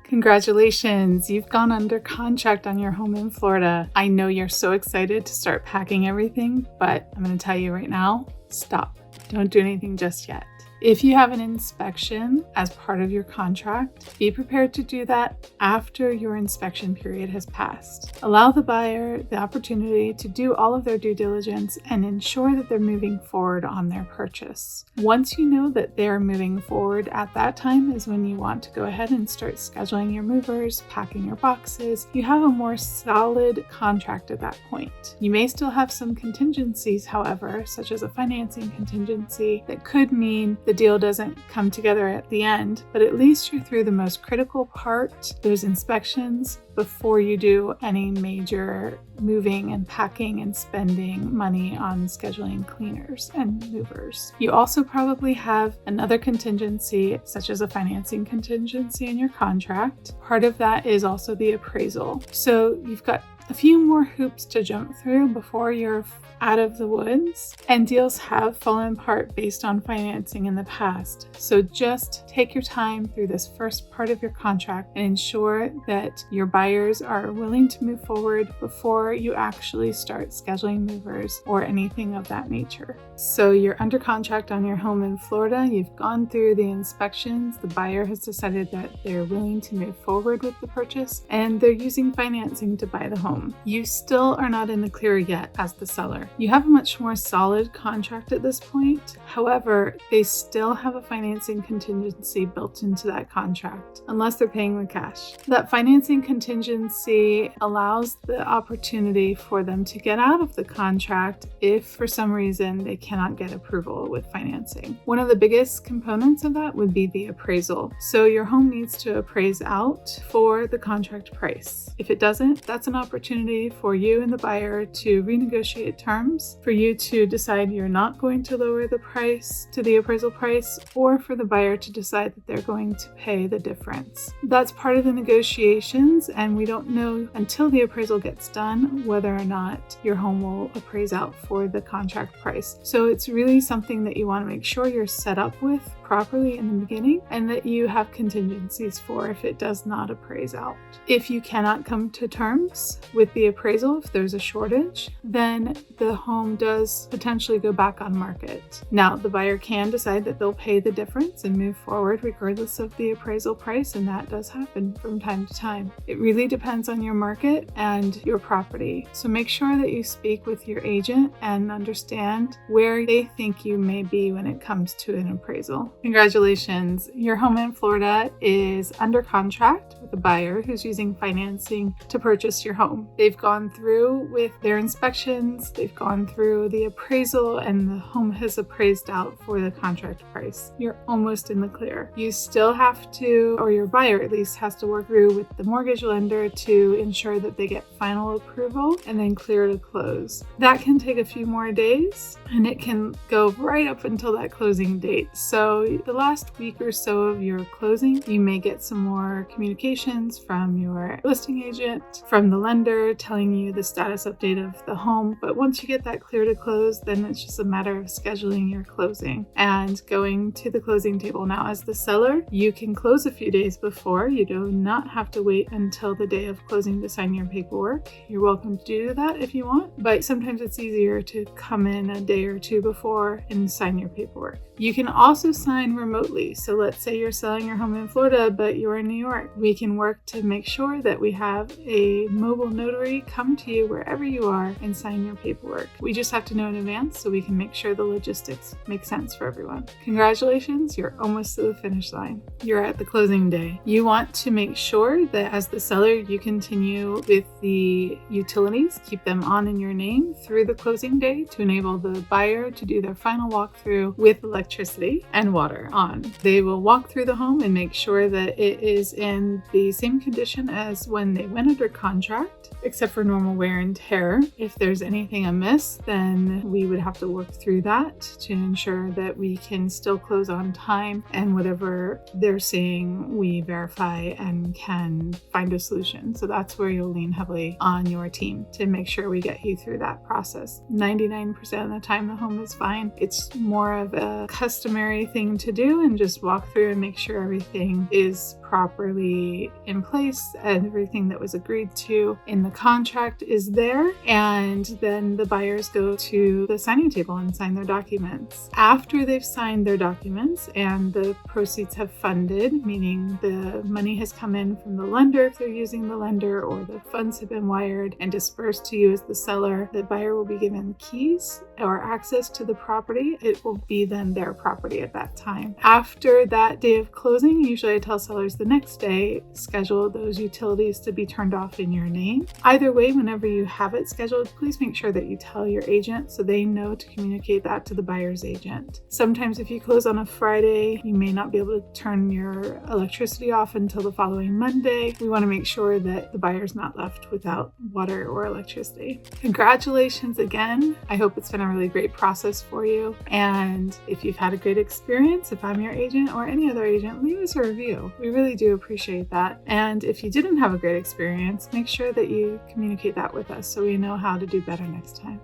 Congratulations, you've gone under contract on your home in Florida. I know you're so excited to start packing everything, but I'm going to tell you right now, stop. Don't do anything just yet. If you have an inspection as part of your contract, be prepared to do that after your inspection period has passed. Allow the buyer the opportunity to do all of their due diligence and ensure that they're moving forward on their purchase. Once you know that they're moving forward, at that time is when you want to go ahead and start scheduling your movers, packing your boxes. You have a more solid contract at that point. You may still have some contingencies, however, such as a financing contingency that could mean the deal doesn't come together at the end, but at least you're through the most critical part, those inspections, before you do any major moving and packing and spending money on scheduling cleaners and movers. You also probably have another contingency, such as a financing contingency in your contract. Part of that is also the appraisal. So you've got a few more hoops to jump through before you're out of the woods, and deals have fallen apart based on financing in the past. So just take your time through this first part of your contract and ensure that your buyers are willing to move forward before you actually start scheduling movers or anything of that nature. So you're under contract on your home in Florida, you've gone through the inspections, the buyer has decided that they're willing to move forward with the purchase, and they're using financing to buy the home. You still are not in the clear yet as the seller. You have a much more solid contract at this point. However, they still have a financing contingency built into that contract, unless they're paying the cash. That financing contingency allows the opportunity for them to get out of the contract if for some reason they cannot get approval with financing. One of the biggest components of that would be the appraisal. So your home needs to appraise out for the contract price. If it doesn't, that's an opportunity for you and the buyer to renegotiate terms, for you to decide you're not going to lower the price to the appraisal price, or for the buyer to decide that they're going to pay the difference. That's part of the negotiations, and we don't know until the appraisal gets done whether or not your home will appraise out for the contract price. So it's really something that you want to make sure you're set up with properly in the beginning, and that you have contingencies for if it does not appraise out. If you cannot come to terms with the appraisal, if there's a shortage, then the home does potentially go back on market. Now, the buyer can decide that they'll pay the difference and move forward regardless of the appraisal price, and that does happen from time to time. It really depends on your market and your property. So make sure that you speak with your agent and understand where they think you may be when it comes to an appraisal. Congratulations, your home in Florida is under contract with a buyer who's using financing to purchase your home. They've gone through with their inspections, they've gone through the appraisal, and the home has appraised out for the contract price. You're almost in the clear. You still have to, or your buyer at least has to work through with the mortgage lender to ensure that they get final approval and then clear to close. That can take a few more days, and it can go right up until that closing date. So the last week or so of your closing, you may get some more communications from your listing agent, from the lender telling you the status update of the home. But once you get that clear to close, then it's just a matter of scheduling your closing and going to the closing table. Now, as the seller, you can close a few days before. You do not have to wait until the day of closing to sign your paperwork. You're welcome to do that if you want, but sometimes it's easier to come in a day or two before and sign your paperwork. You can also sign remotely. So let's say you're selling your home in Florida, but you're in New York. We can work to make sure that we have a mobile notary come to you wherever you are and sign your paperwork. We just have to know in advance so we can make sure the logistics make sense for everyone. Congratulations, you're almost to the finish line. You're at the closing day. You want to make sure that as the seller, you continue with the utilities, keep them on in your name through the closing day to enable the buyer to do their final walkthrough with electricity and water on. They will walk through the home and make sure that it is in the same condition as when they went under contract, except for normal wear and tear. If there's anything amiss, then we would have to work through that to ensure that we can still close on time, and whatever they're saying, we verify and can find a solution. So that's where you'll lean heavily on your team to make sure we get you through that process. 99% of the time, the home is fine. It's more of a customary thing to do and just walk through and make sure everything is properly in place. Everything that was agreed to in the contract is there, and then the buyers go to the signing table and sign their documents. After they've signed their documents and the proceeds have funded, meaning the money has come in from the lender if they're using the lender, or the funds have been wired and dispersed to you as the seller, the buyer will be given keys or access to the property. It will be then their property at that time. After that day of closing, usually I tell sellers the next day, schedule those utilities to be turned off in your name. Either way, whenever you have it scheduled, please make sure that you tell your agent so they know to communicate that to the buyer's agent. Sometimes if you close on a Friday, you may not be able to turn your electricity off until the following Monday. We want to make sure that the buyer's not left without water or electricity. Congratulations again. I hope it's been a really great process for you. And if you've had a great experience, if I'm your agent or any other agent, leave us a review. We really do appreciate that. And if you didn't have a great experience, make sure that you communicate that with us so we know how to do better next time.